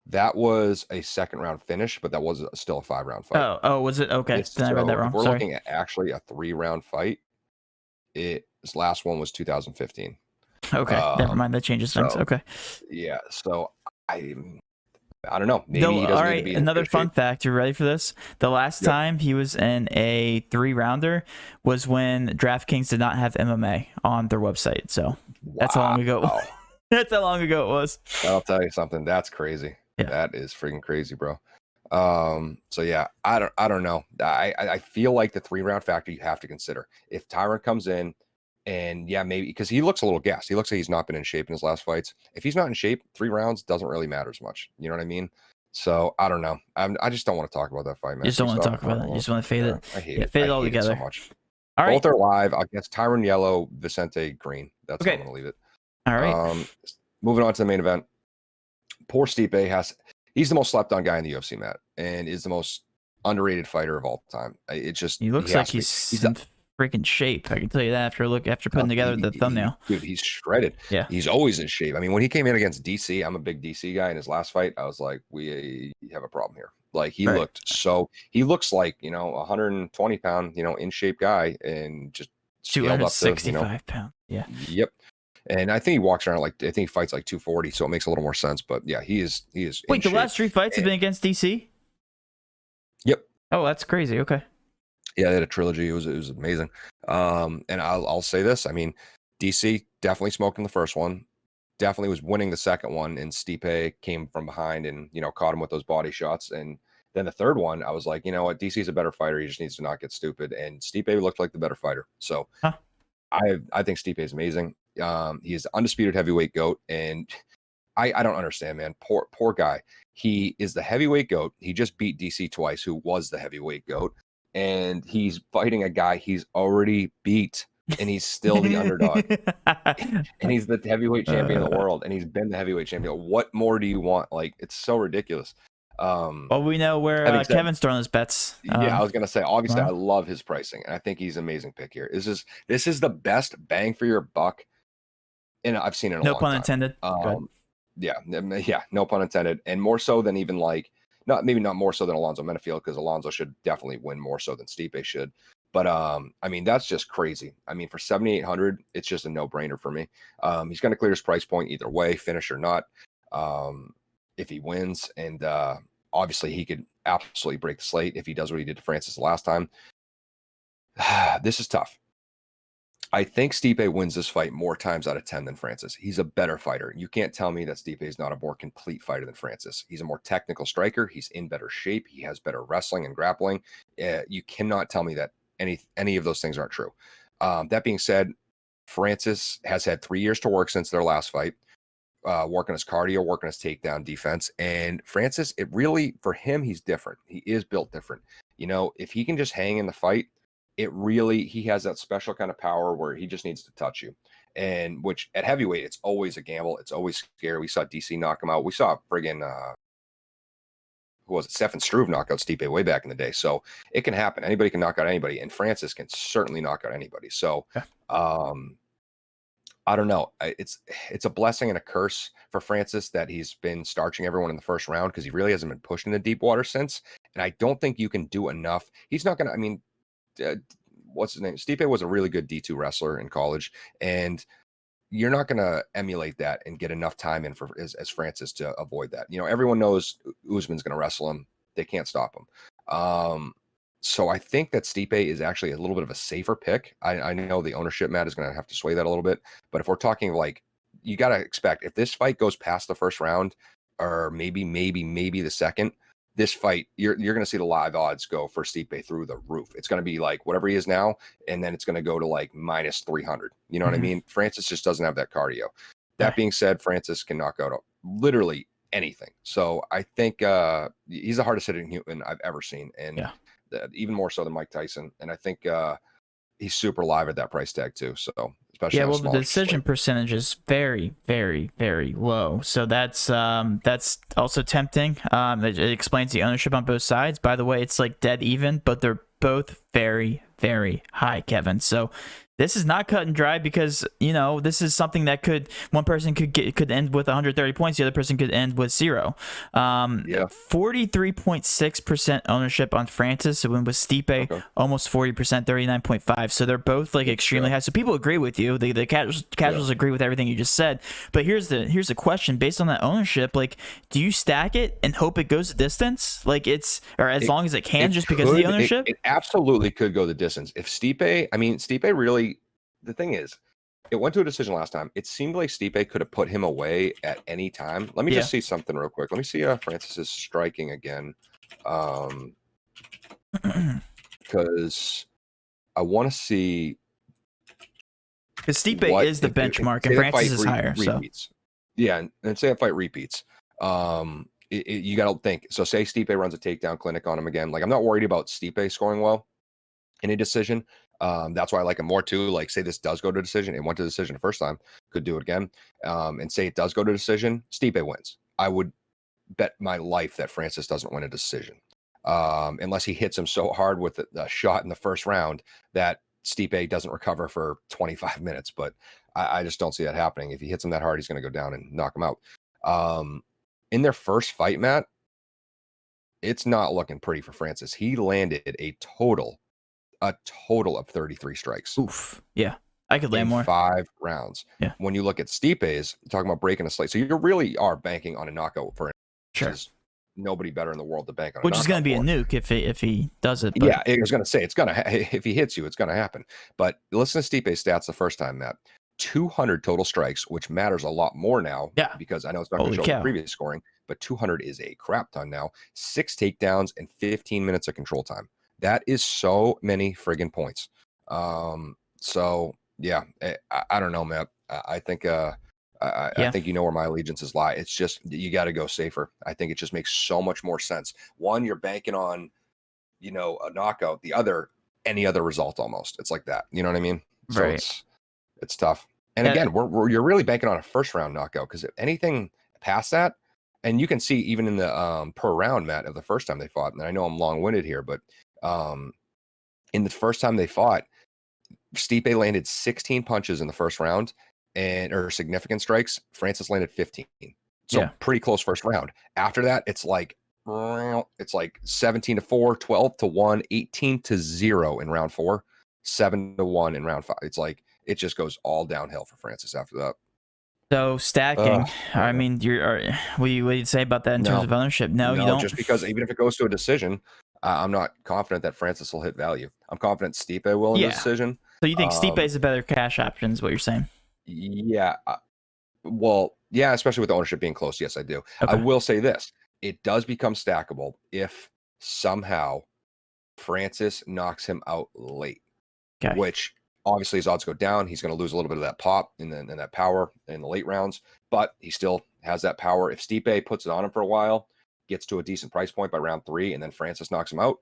That was a 2nd-round finish, but that was still a 5-round fight. Oh, was it? Okay, then I read that wrong. If we're looking at actually a 3-round fight, his last one was 2015. Okay, never mind. That changes things. Okay. Yeah, so I don't know. Maybe he doesn't all right, need to be another fun fact. You ready for this? The last time he was in a 3-rounder was when DraftKings did not have MMA on their website. So that's how long ago. That's how long ago it was. I'll tell you something. That's crazy. Yeah. That is freaking crazy, bro. So yeah, I don't know. I feel like the 3-round factor you have to consider. If Tyron comes in and maybe because he looks a little gassed. He looks like he's not been in shape in his last fights. If he's not in shape, 3 rounds doesn't really matter as much. You know what I mean? So I don't know. I just don't want to talk about that fight, man. You just don't want to talk about it. You just want to fade it. I hate it. Fade it all together. So much. All right. Both are live. I guess Tyron yellow, Vicente green. That's how I'm gonna leave it. All right. Moving on to the main event. Poor Stipe he's the most slept on guy in the UFC, Matt, and is the most underrated fighter of all time. He looks like he's in freaking shape. I can tell you that after putting together the thumbnail. Dude, he's shredded. Yeah. He's always in shape. I mean, when he came in against DC, I'm a big DC guy. In his last fight, I was like, we have a problem here. Like he looks like, 120 pound, in shape guy, and just 265 pound. Yeah. Yep. And I think he walks around I think he fights like 240, so it makes a little more sense. But yeah, he is. Wait, the last 3 fights have been against DC? Yep. Oh, that's crazy. Okay. Yeah, they had a trilogy. It was amazing. And I'll say this. I mean, DC definitely smoked in the first one. Definitely was winning the second one, and Stipe came from behind and caught him with those body shots. And then the third one, I was like, you know what, DC's a better fighter. He just needs to not get stupid. And Stipe looked like the better fighter. So I think Stipe is amazing. He is the undisputed heavyweight GOAT, and I don't understand, man. Poor guy. He is the heavyweight GOAT. He just beat DC twice, who was the heavyweight GOAT, and he's fighting a guy he's already beat, and he's still the underdog. And he's the heavyweight champion of the world, and he's been the heavyweight champion. What more do you want? Like, it's so ridiculous. Well, we know where Kevin's throwing his bets. Yeah, I was gonna say, obviously, I love his pricing, and I think he's an amazing pick here. This is the best bang for your buck, and I've seen it in a long time. No pun intended. Yeah, no pun intended, and more so than even not more so than Alonzo Menafield, because Alonzo should definitely win more so than Stipe should. But I mean, that's just crazy. I mean, for 7,800, it's just a no-brainer for me. He's gonna clear his price point either way, finish or not. If he wins, and obviously he could absolutely break the slate if he does what he did to Francis the last time. This is tough. I think Stipe wins this fight more times out of 10 than Francis. He's a better fighter. You can't tell me that Stipe is not a more complete fighter than Francis. He's a more technical striker. He's in better shape. He has better wrestling and grappling. You cannot tell me that any of those things aren't true. That being said, Francis has had 3 years to work since their last fight, working his cardio, working his takedown defense. And Francis, it really, for him, he's different. He is built different. You know, if he can just hang in the fight, he has that special kind of power where he just needs to touch you. And which at heavyweight, it's always a gamble. It's always scary. We saw DC knock him out. We saw friggin' who was it? Stefan Struve knock out Stipe way back in the day. So it can happen. Anybody can knock out anybody, and Francis can certainly knock out anybody. So I don't know. It's a blessing and a curse for Francis that he's been starching everyone in the first round, because he really hasn't been pushed into deep water since. And I don't think you can do enough. He's not gonna. I mean, what's his name? Stipe was a really good D2 wrestler in college, and you're not going to emulate that and get enough time in for as Francis to avoid that. You know, everyone knows Usman's going to wrestle him. They can't stop him. So I think that Stipe is actually a little bit of a safer pick. I know the ownership, Matt, is going to have to sway that a little bit, but if we're talking like, you got to expect if this fight goes past the first round, or maybe the second, this fight, you're going to see the live odds go for Stipe through the roof. It's going to be like whatever he is now, and then it's going to go to like minus 300. You know what I mean? Francis just doesn't have that cardio. That being said, Francis can knock out literally anything. So I think he's the hardest hitting human I've ever seen, and even more so than Mike Tyson. And I think he's super live at that price tag too. So especially well, the decision percentage is very, very, very low. So that's also tempting. It explains the ownership on both sides. By the way, it's like dead even, but they're both very, very high, Kevin. So this is not cut and dry, because, you know, this is something that one person could end with 130 points, the other person could end with 0. 43.6% ownership on Francis. So when with Stipe, almost 40%, 39.5. So they're both like extremely high. So people agree with you. The casuals agree with everything you just said. But here's the question: based on that ownership, like, do you stack it and hope it goes the distance? Like long as it can, just because of the ownership? It absolutely could go the distance. If Stipe really. The thing is, it went to a decision last time. It seemed like Stipe could have put him away at any time. Let me just see something real quick. Let me see Francis's striking again, because I want to see. Because Stipe is the benchmark, and Francis is higher. Repeats. So yeah, and say a fight repeats. You got to think. So say Stipe runs a takedown clinic on him again. Like, I'm not worried about Stipe scoring well in a decision. That's why I like him more too. Like, say this does go to decision, it went to decision the first time, could do it again. And say it does go to decision, Stipe wins. I would bet my life that Francis doesn't win a decision, unless he hits him so hard with the shot in the first round that Stipe doesn't recover for 25 minutes. But I just don't see that happening. If he hits him that hard, he's going to go down and knock him out. In their first fight, Matt, it's not looking pretty for Francis. He landed a total of 33 strikes. Oof. Yeah. I could land more. 5 rounds. Yeah. When you look at Stipe's, talking about breaking a slate, so you really are banking on a knockout for him. Sure. Nobody better in the world to bank on. Which is going to be a nuke if he does it. But... yeah, I was going to say if he hits you, it's going to happen. But listen to Stipe's stats the first time, Matt. 200 total strikes, which matters a lot more now. Yeah. Because I know it's not going to show the previous scoring, but 200 is a crap ton now. 6 takedowns and 15 minutes of control time. That is so many friggin' points. So yeah, I don't know, Matt. I think I think you know where my allegiances lie. It's just you got to go safer. I think it just makes so much more sense. One, you're banking on, a knockout. The other, any other result almost. It's like that. You know what I mean? So right. It's tough. And again, you're really banking on a first round knockout, because if anything past that, and you can see even in the per round, Matt, of the first time they fought, and I know I'm long winded here, but in the first time they fought, Stipe landed 16 punches in the first round, or significant strikes. Francis landed 15. So pretty close first round. After that, it's like 17-4, 12-1, 18-0 in round 4, 7-1 in round 5. It's like it just goes all downhill for Francis after that. So stacking, I mean, what do you say about that in terms of ownership? No, you don't. Just because even if it goes to a decision, I'm not confident that Francis will hit value. I'm confident Stipe will in the Yeah. decision. So you think Stipe is a better cash option is what you're saying? Yeah. Well, yeah, especially with the ownership being close. Yes, I do. I Okay. will say this. It does become stackable if somehow Francis knocks him out late, Okay. which obviously his odds go down. He's going to lose a little bit of that pop and then that power in the late rounds, but he still has that power. If Stipe puts it on him for a while, gets to a decent price point by round 3, and then Francis knocks him out,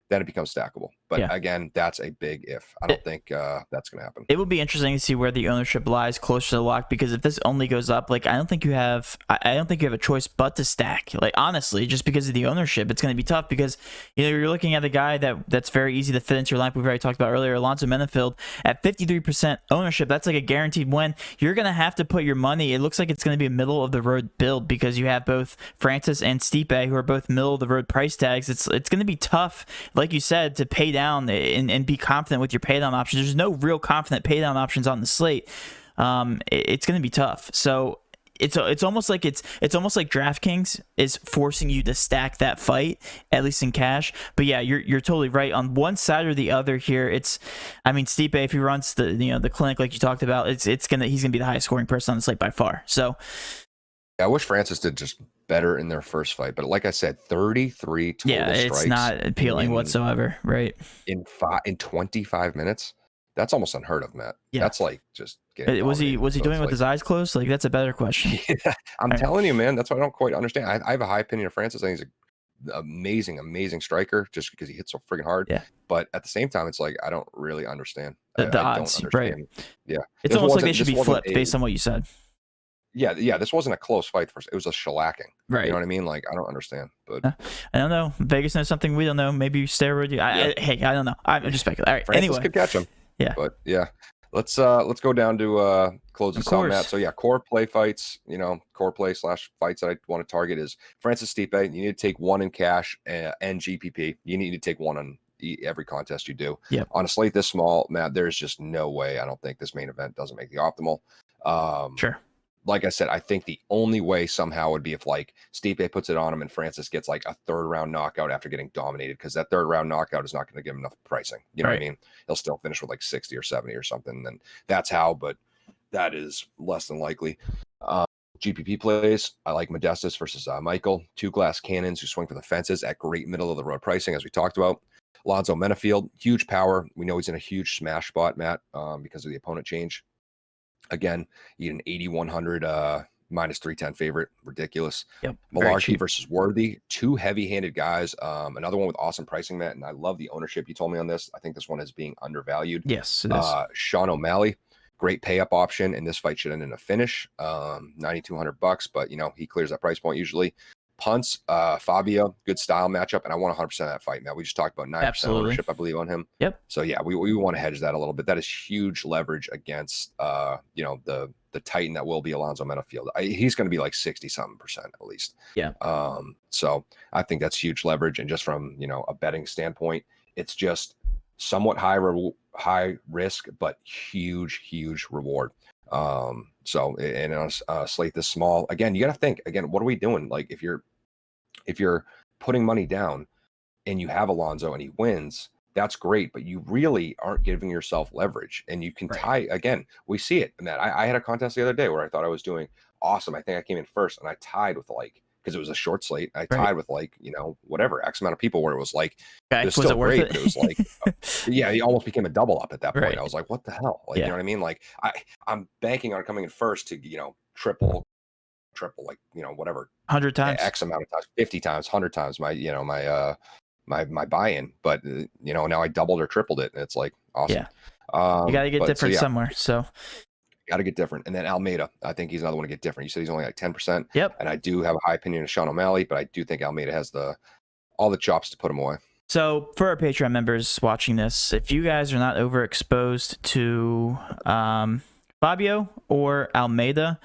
then it becomes stackable. But Yeah. again, that's a big if. I don't think that's going to happen. It would be interesting to see where the ownership lies closer to the lock, because if this only goes up, like, I don't think you have a choice but to stack. Like, honestly, just because of the ownership, it's going to be tough, because you're looking at a guy that's very easy to fit into your lineup. We've already talked about earlier, Alonzo Menefield at 53% ownership. That's like a guaranteed win. You're going to have to put your money. It looks like it's going to be a middle of the road build, because you have both Francis and Stipe, who are both middle of the road price tags. It's going to be tough, like you said, to pay down and be confident with your pay down options. There's no real confident pay down options on the slate. It's going to be tough. So it's almost like DraftKings is forcing you to stack that fight, at least in cash. But yeah, you're totally right on one side or the other here. Stipe, if he runs the clinic like you talked about, he's gonna be the highest scoring person on the slate by far. So I wish Francis did just better in their first fight, but like I said, 33 total strikes. Yeah, it's not appealing whatsoever, right? In 25 minutes, that's almost unheard of, Matt. Yeah. That's like just getting Was he doing it with his eyes closed? Like, that's a better question. Yeah, I'm telling you, man, that's what I don't quite understand. I have a high opinion of Francis. I think he's an amazing striker just because he hits so friggin' hard. Yeah. But at the same time, it's like I don't really understand. The I odds, don't right? understand. Yeah. It's almost like they should be flipped based on what you said. Yeah, this wasn't a close fight first. It was a shellacking. Right. You know what I mean? Like, I don't understand. But I don't know. Vegas knows something we don't know. Maybe steroid. Hey, I don't know. I'm just speculating. All right. Francis Anyway, could catch him. Yeah. But yeah, let's go down to close this out, Matt. So yeah, core play fights. Core play / fights that I want to target is Francis Stipe. You need to take one in cash and GPP. You need to take one on every contest you do. Yeah. On a slate this small, Matt, there's just no way. I don't think this main event doesn't make the optimal. Sure. Like I said, I think the only way somehow would be if like Stipe puts it on him and Francis gets like a 3rd round knockout after getting dominated, because that 3rd round knockout is not going to give him enough pricing. You know what I mean? He'll still finish with like 60 or 70 or something. And that's how, but that is less than likely. GPP plays, I like Modestus versus Michael. 2 glass cannons who swing for the fences at great middle of the road pricing, as we talked about. Alonzo Menefield, huge power. We know he's in a huge smash spot, Matt, because of the opponent change. Again, you get an 8,100 minus 310 favorite. Ridiculous. Yep. Malarkey versus Worthy. 2 heavy-handed guys. Another one with awesome pricing, Matt, and I love the ownership you told me on this. I think this one is being undervalued. Yes, it is. Sean O'Malley, great pay-up option, and this fight should end in a finish. $9,200, but he clears that price point usually. Punts, Fabio, good style matchup, and I want 100% of that fight, man. We just talked about 9% ownership, I believe, on him. Yep. So yeah, we want to hedge that a little bit. That is huge leverage against the Titan that will be Alonzo Menefield. He's going to be like 60-something% at least. Yeah. So I think that's huge leverage, and just from a betting standpoint, it's just somewhat high risk, but huge reward. So and on a slate this small, again, you got to think again, what are we doing? Like if you're putting money down and you have Alonzo and he wins, that's great, but you really aren't giving yourself leverage, and you can tie again. We see it, Matt. I had a contest the other day where I thought I was doing awesome. I think I came in first, and I tied with because it was a short slate. I tied with whatever X amount of people, where it was like, it was still great, but it was like, yeah, he almost became a double up at that point. I was like, what the hell? Like, you know what I mean? Like I'm banking on coming in first to, triple, like, whatever. 100 times. X amount of times, 50 times, 100 times my buy-in, but now I doubled or tripled it, and it's like awesome. Yeah. You got to get different somewhere. So got to get different. And then Almeida, I think he's another one to get different. You said he's only like 10%. Yep. And I do have a high opinion of Sean O'Malley, but I do think Almeida has all the chops to put him away. So for our Patreon members watching this, if you guys are not overexposed to Fabio or Almeida,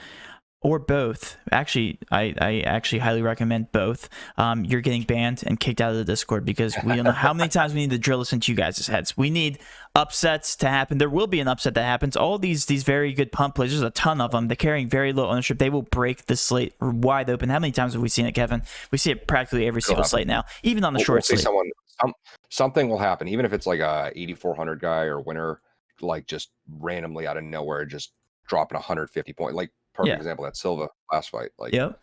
or both. Actually, I actually highly recommend both. You're getting banned and kicked out of the Discord because we don't know how many times we need to drill this into you guys' heads. We need upsets to happen. There will be an upset that happens. All these very good punt plays, there's a ton of them. They're carrying very low ownership. They will break the slate wide open. How many times have we seen it, Kevin? We see it practically every single slate now, even on the short slate. Something will happen, even if it's like a 8,400 guy or winner, like just randomly out of nowhere, just dropping 150 point. Like perfect example, that Silva last fight. Like, you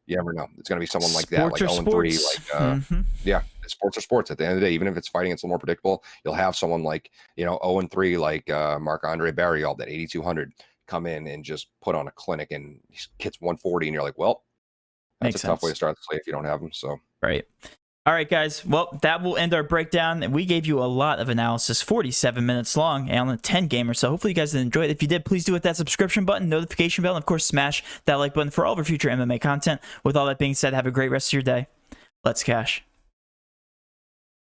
never know. It's gonna be someone like that, like 0-3. Like, yeah, sports are sports. At the end of the day, even if it's fighting, it's a little more predictable. You'll have someone like 0-3, like Marc-Andre Barrial, that 8,200, come in and just put on a clinic and he gets 140, and you're like, well, that's a tough way to start the slate if you don't have them. So right. All right, guys. Well, that will end our breakdown. We gave you a lot of analysis, 47 minutes long, and on a 10 game or so. Hopefully, you guys did enjoy it. If you did, please do hit that subscription button, notification bell, and of course, smash that like button for all of our future MMA content. With all that being said, have a great rest of your day. Let's cash.